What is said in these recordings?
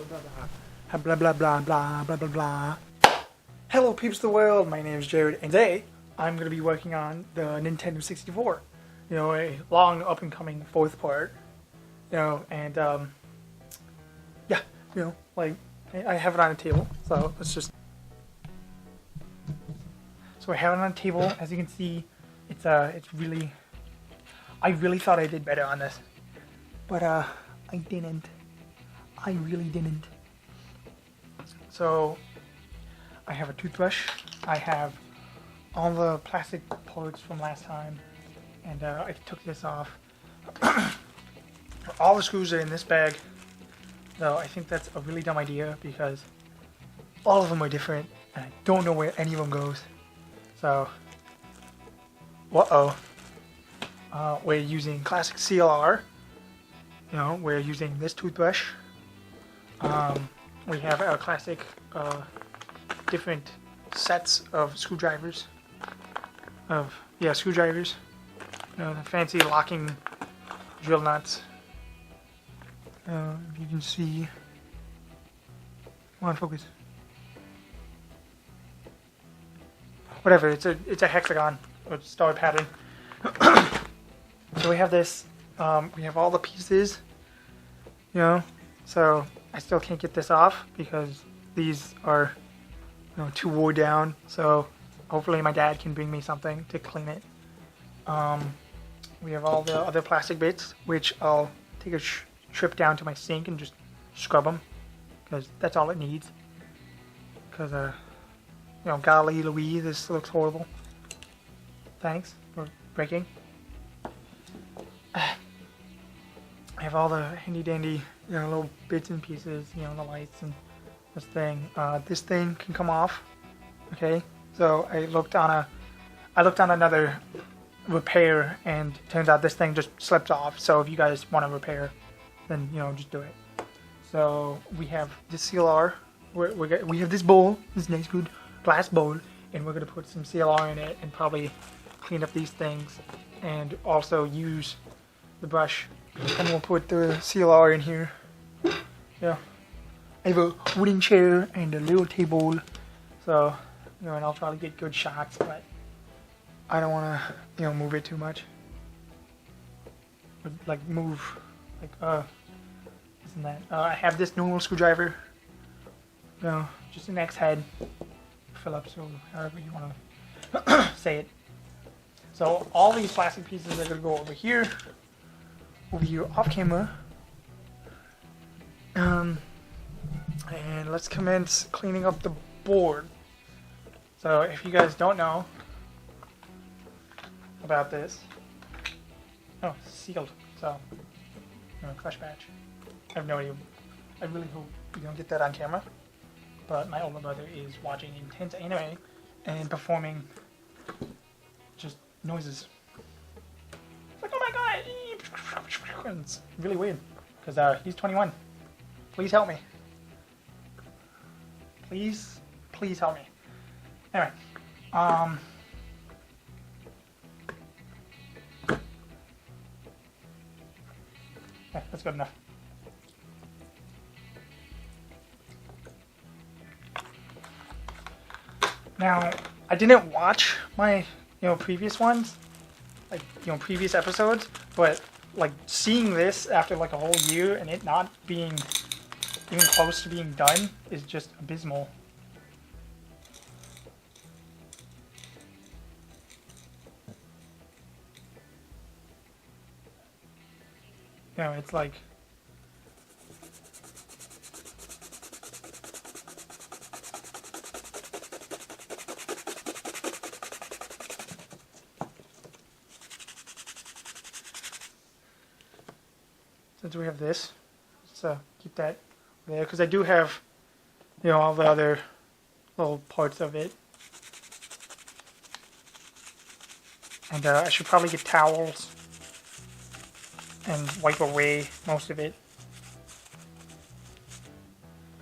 blah blah blah blah blah blah blah. Hello peeps of the world, my name is Jared, and today I'm going to be working on the Nintendo 64. You know, a long up and coming fourth part. You know, and yeah, you know, like I have it on a table, so let's just. So I have it on a table. As you can see, it's really. I really thought I did better on this, but I didn't. I really didn't. So I have a toothbrush. I have all the plastic parts from last time, and I took this off. All the screws are in this bag, though I think that's a really dumb idea because all of them are different, and I don't know where any of them goes. So, we're using classic CLR. You know, we're using this toothbrush. We have our classic different sets of screwdrivers. Screwdrivers. You know, the fancy locking drill nuts. If you can see. Come on, focus. Whatever, it's a hexagon or star pattern. So we have this. We have all the pieces. You know, so I still can't get this off because these are, you know, too wore down. So hopefully my dad can bring me something to clean it. We have all the other plastic bits, which I'll take a trip down to my sink and just scrub them, because that's all it needs. Because you know, golly Louise, this looks horrible. Thanks for breaking. I have all the handy dandy, you know, little bits and pieces, you know, the lights and this thing. This thing can come off. Okay, so I looked on another repair, and turns out this thing just slips off. So if you guys want to repair, then you know, just do it. So we have this CLR. We have this bowl, this nice good glass bowl, and we're gonna put some CLR in it and probably clean up these things, and also use the brush. And we'll put the CLR in here. Yeah, I have a wooden chair and a little table, so you know, and I'll try to get good shots, but I don't want to, you know, move it too much. But, like, move, like, isn't that? I have this normal screwdriver. You know, just an X head, Phillips, or however you want to say it. So all these plastic pieces are gonna go over here off camera. And let's commence cleaning up the board. So if you guys don't know about this, oh, it's sealed. So, you know, fresh batch. I have no idea. I really hope we don't get that on camera. But my older brother is watching intense anime and performing just noises. It's like, oh my god! It's really weird because he's 21. Please help me. Please help me. Anyway, yeah, that's good enough. Now, I didn't watch my, you know, previous ones, like, you know, previous episodes, but like seeing this after like a whole year and it not being even close to being done is just abysmal. You know, it's like, since we have this, let's keep that there, because I do have, you know, all the other little parts of it. And I should probably get towels and wipe away most of it.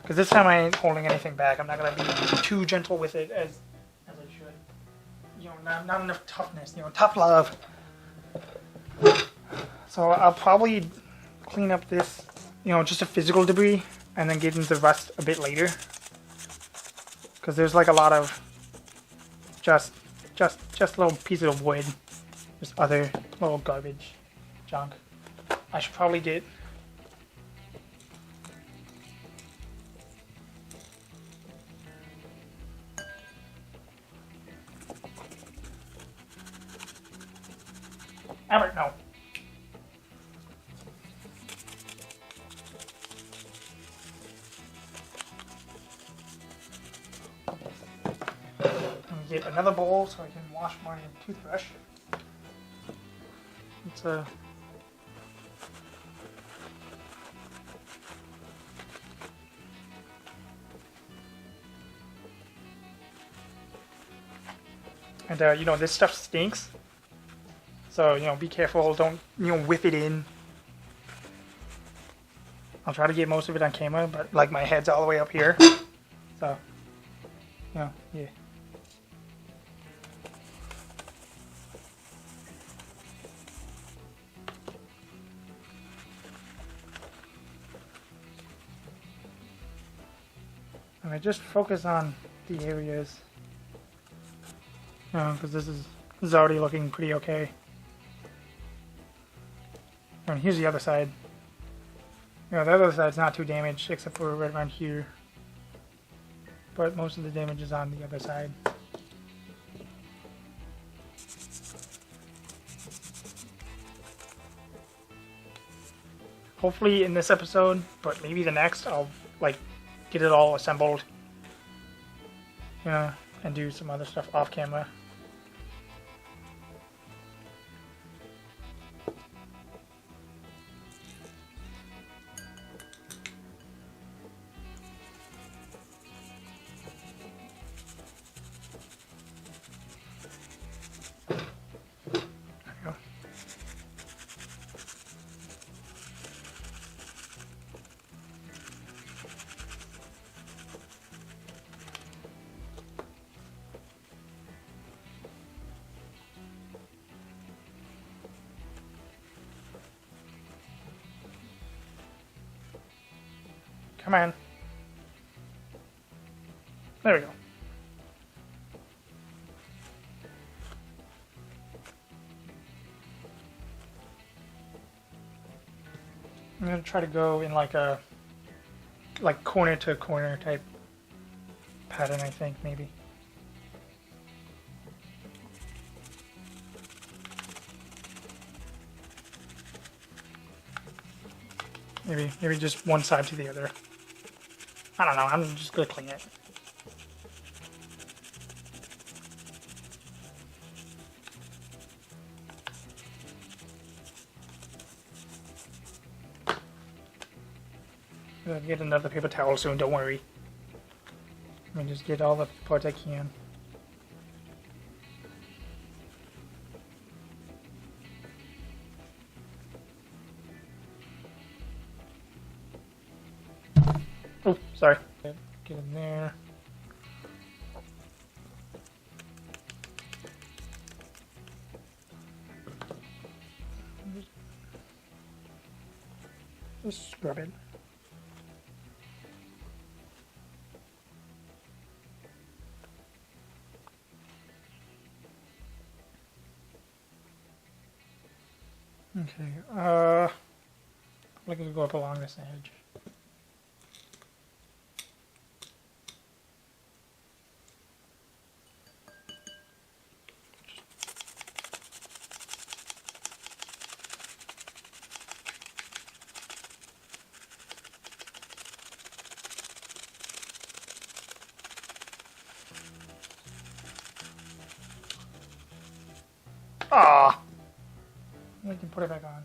Because this time I ain't holding anything back. I'm not going to be too gentle with it as I should. You know, not enough toughness, you know, tough love. So I'll probably clean up this, you know, just a physical debris and then get into Rust a bit later. Because there's like a lot of just little pieces of wood. Just other little garbage junk. I should probably get... Albert, no. Get another bowl so I can wash my toothbrush. It's a... And you know, this stuff stinks. So, you know, be careful, don't, you know, whip it in. I'll try to get most of it on camera, but like my head's all the way up here. So, you know, yeah. And I just focus on the areas, you know, because this is already looking pretty okay. And here's the other side. You know, the other side's not too damaged, except for right around here. But most of the damage is on the other side. Hopefully in this episode, but maybe the next, I'll like get it all assembled, you know, and do some other stuff off camera. Come on. There we go. I'm gonna try to go in like a corner to corner type pattern, I think, maybe. Maybe just one side to the other. I don't know, I'm just gonna clean it. I'll get another paper towel soon, don't worry. Let me just get all the parts I can. Oh, sorry. Get in there. Just scrub it. Okay, I'm gonna go up along this edge. Ah, we can put it back on.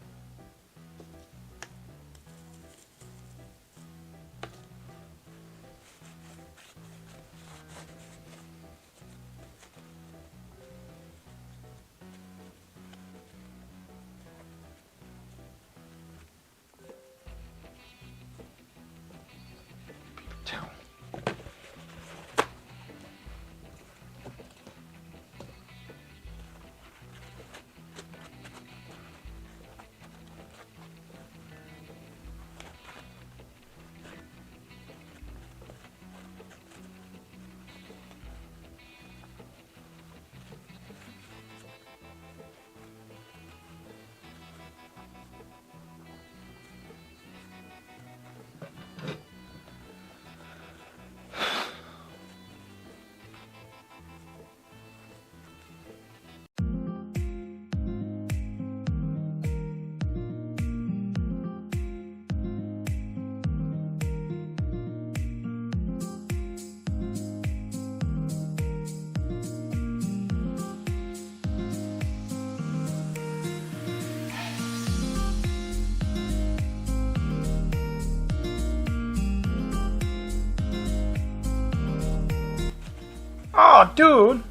Oh, dude!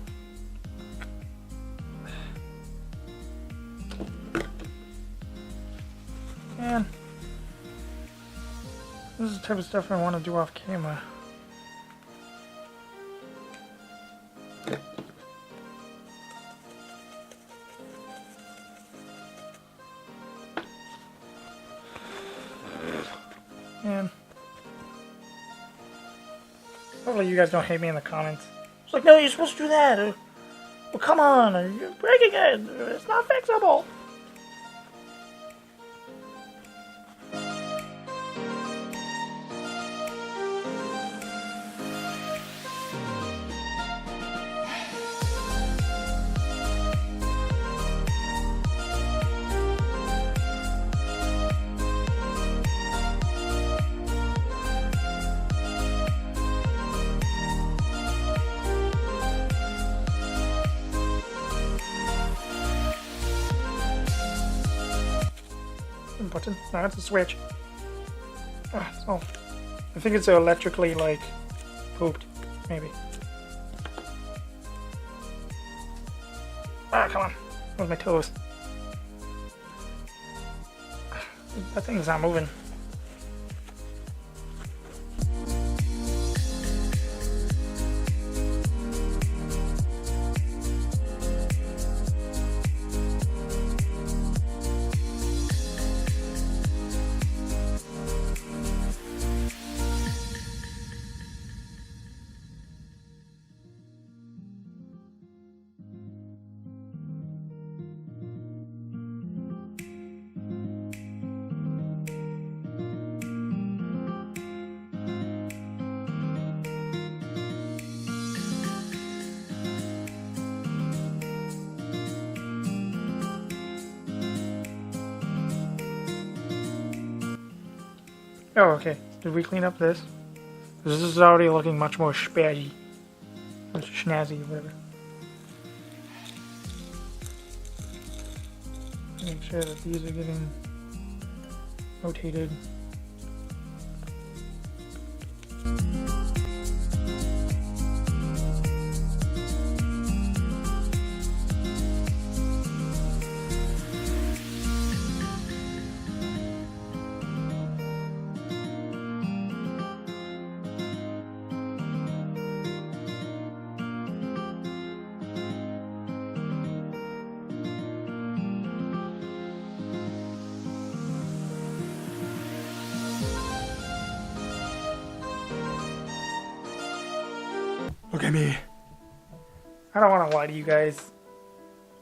Man. This is the type of stuff I want to do off camera. Man. Hopefully you guys don't hate me in the comments. It's like, no, you're supposed to do that. Or, well, come on. Or, you're breaking it. It's not fixable. Button? No, it's a switch. So I think it's electrically like pooped, maybe. Come on. Where's my toes? That thing's not moving. Oh, okay. Did we clean up this? This is already looking much more spazzy. Or snazzy, whatever. Make sure that these are getting rotated. Look at me. I don't want to lie to you guys.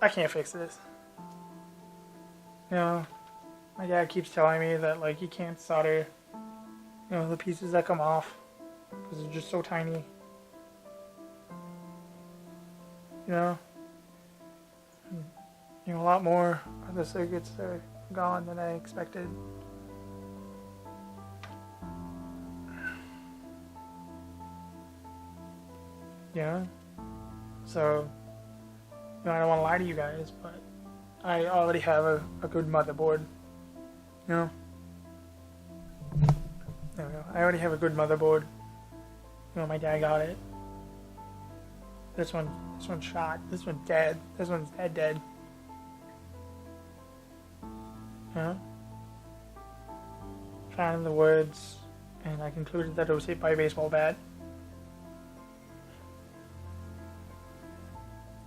I can't fix this. You know, my dad keeps telling me that like he can't solder, you know, the pieces that come off because they're just so tiny. You know, a lot more of the circuits are gone than I expected. Yeah, so, you know, I don't want to lie to you guys, but I already have a good motherboard, you know? There we go. I already have a good motherboard. You know, my dad got it. This one's shot. This one's dead. This one's dead. Yeah. Found in the woods, and I concluded that it was hit by a baseball bat.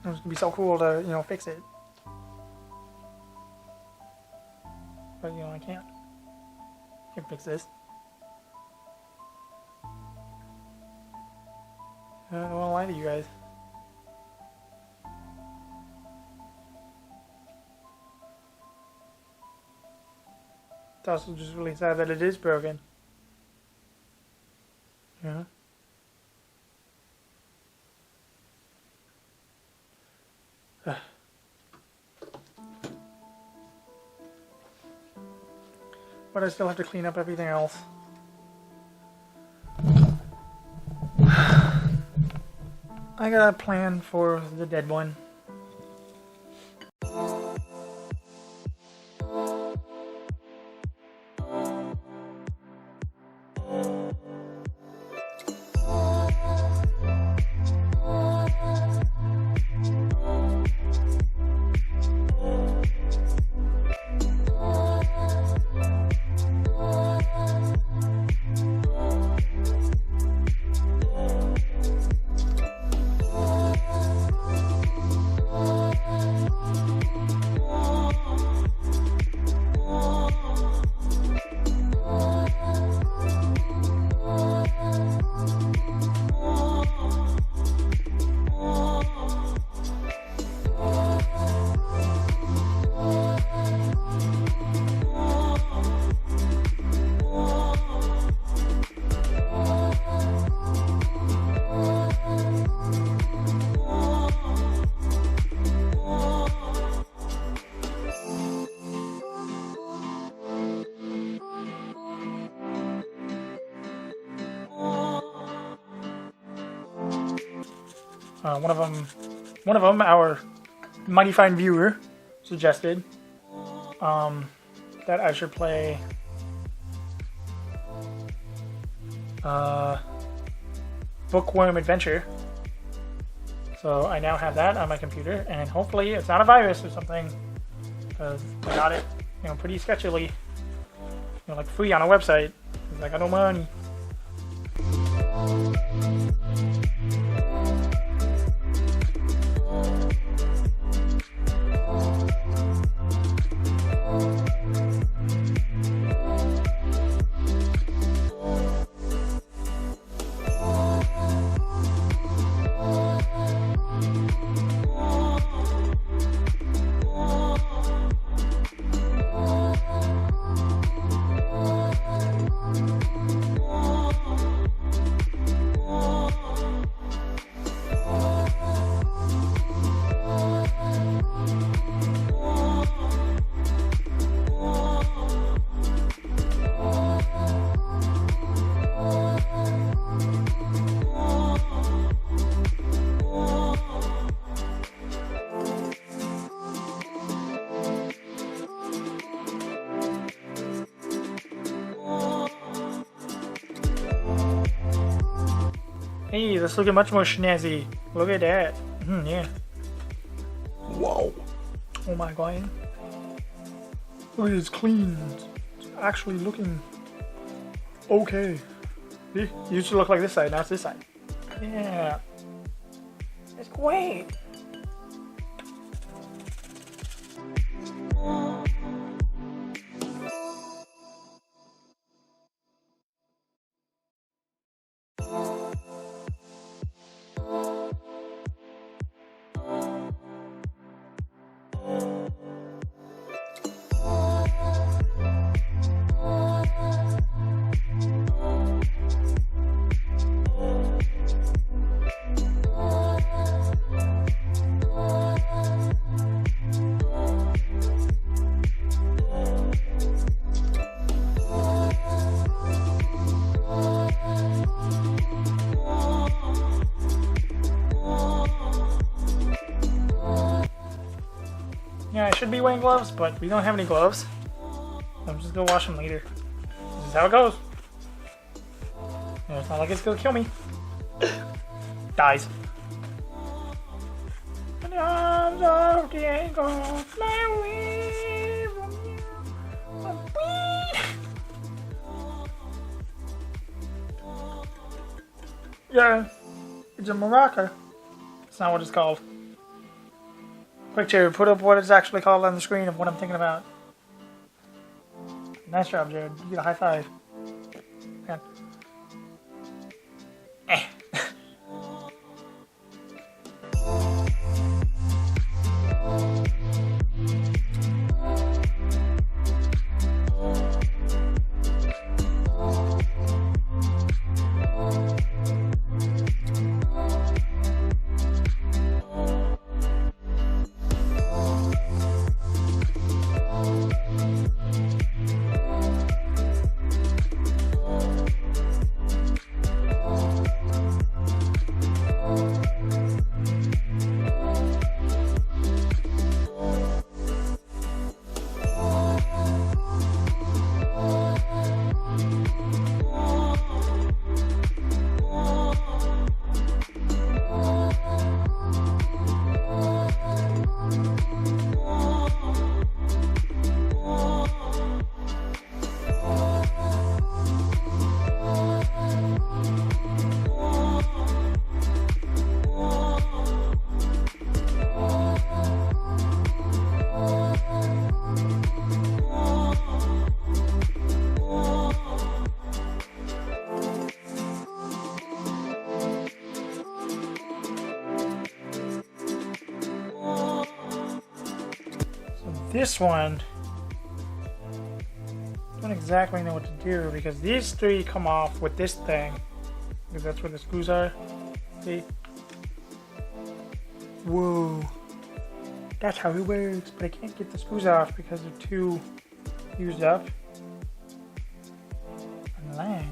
It was gonna be so cool to, you know, fix it. But, you know, I can't fix this. I don't want to lie to you guys. It's also just really sad that it is broken. Yeah. But I still have to clean up everything else. I got a plan for the dead one. One of them, our mighty fine viewer suggested that I should play Bookworm Adventure. So I now have that on my computer, and hopefully it's not a virus or something, because I got it, pretty sketchily, like free on a website, because I got no money. Hey, that's looking much more snazzy. Look at that. Yeah. Wow. Oh my god. Look at it's clean. It's actually looking okay. See? It used to look like this side, now it's this side. Yeah. It's great. Yeah, I should be wearing gloves, but we don't have any gloves. I'm just gonna wash them later. This is how it goes. It's not like it's gonna kill me. Dies. In the arms of the angel, fly away from you. Yeah, it's a maraca. That's not what it's called. Quick, Jared, put up what it's actually called on the screen of what I'm thinking about. Nice job, Jared. You get a high five. Man. This one, I don't exactly know what to do because these three come off with this thing because that's where the screws are. See? Whoa. That's how it works, but I can't get the screws off because they're too used up. Unless...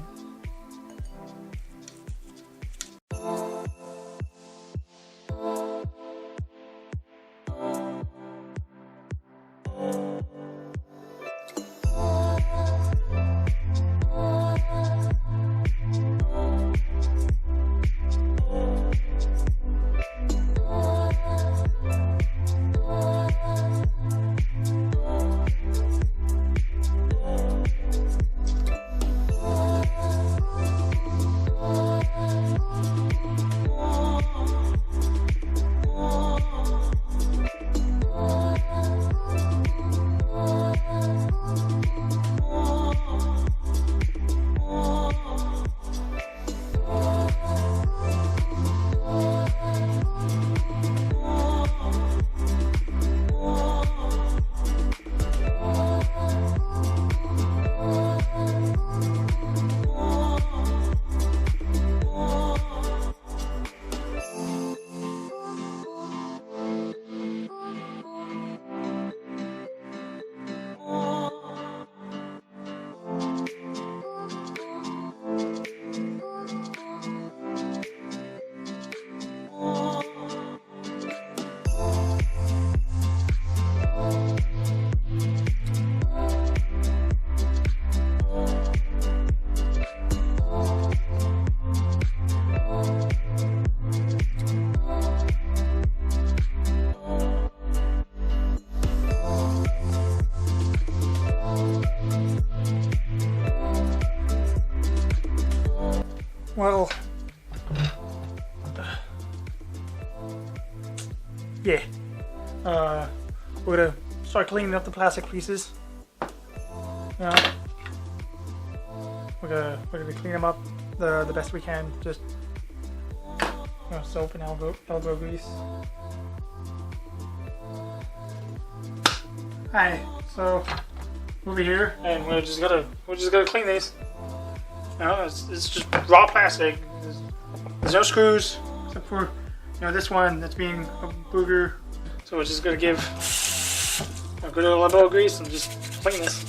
Well, yeah. We're gonna start cleaning up the plastic pieces. We're gonna clean them up the best we can. Just soap and elbow grease. Alright, so over here, and we're just gonna clean these. It's just raw plastic. There's no screws except for this one that's being a booger. So we're just gonna give a good old elbow grease and just clean this.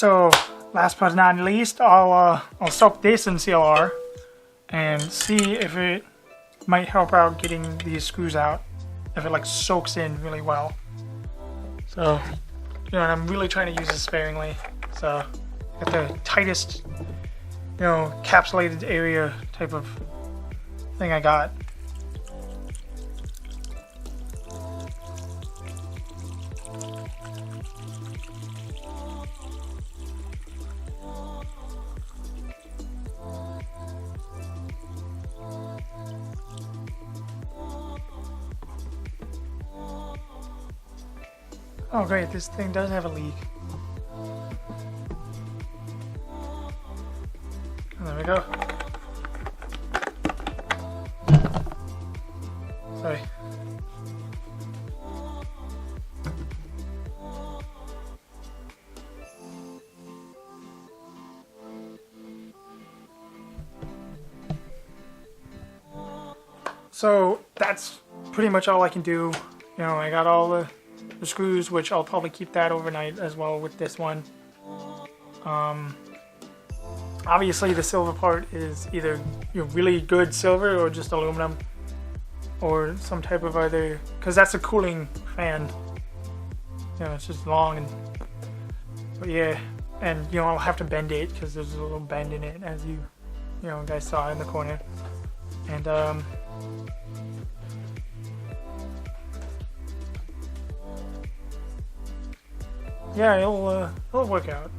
So last but not least, I'll soak this in CLR and see if it might help out getting these screws out, if it like soaks in really well. So, and I'm really trying to use this sparingly. So, got the tightest, encapsulated area type of thing I got. Oh great, this thing does have a leak. And there we go. Sorry. So that's pretty much all I can do. You know, I got all the screws, which I'll probably keep that overnight as well with this one. Obviously the silver part is either really good silver or just aluminum or some type of other, because that's a cooling fan. You know, it's just long and, but yeah, and you know, I'll have to bend it because there's a little bend in it, as you guys saw in the corner. And yeah, it'll work out.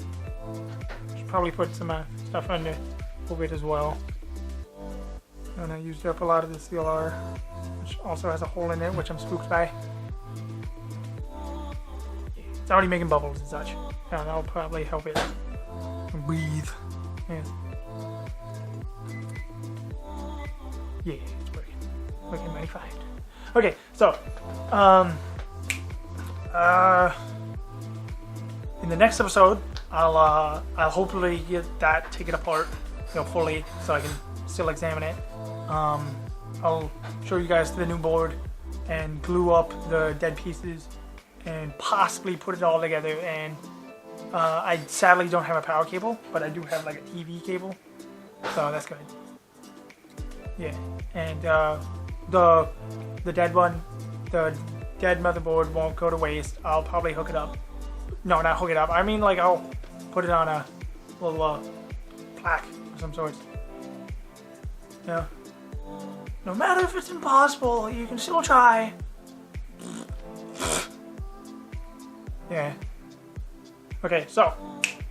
Should probably put some stuff under it as well. And I used up a lot of the CLR, which also has a hole in it, which I'm spooked by. It's already making bubbles and such. Yeah, that'll probably help it breathe. Yeah. Yeah, it's working. Working mighty fine. Okay, so in the next episode, I'll hopefully get that taken apart, fully, so I can still examine it. I'll show you guys the new board and glue up the dead pieces and possibly put it all together. And I sadly don't have a power cable, but I do have like a TV cable, so that's good. Yeah, and the dead one, the dead motherboard won't go to waste. I'll probably hook it up. No, not hook it up. I mean, like, I'll put it on a little plaque of some sort. Yeah. No matter if it's impossible, you can still try. Yeah. Okay, so,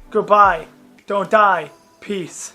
goodbye. Don't die. Peace.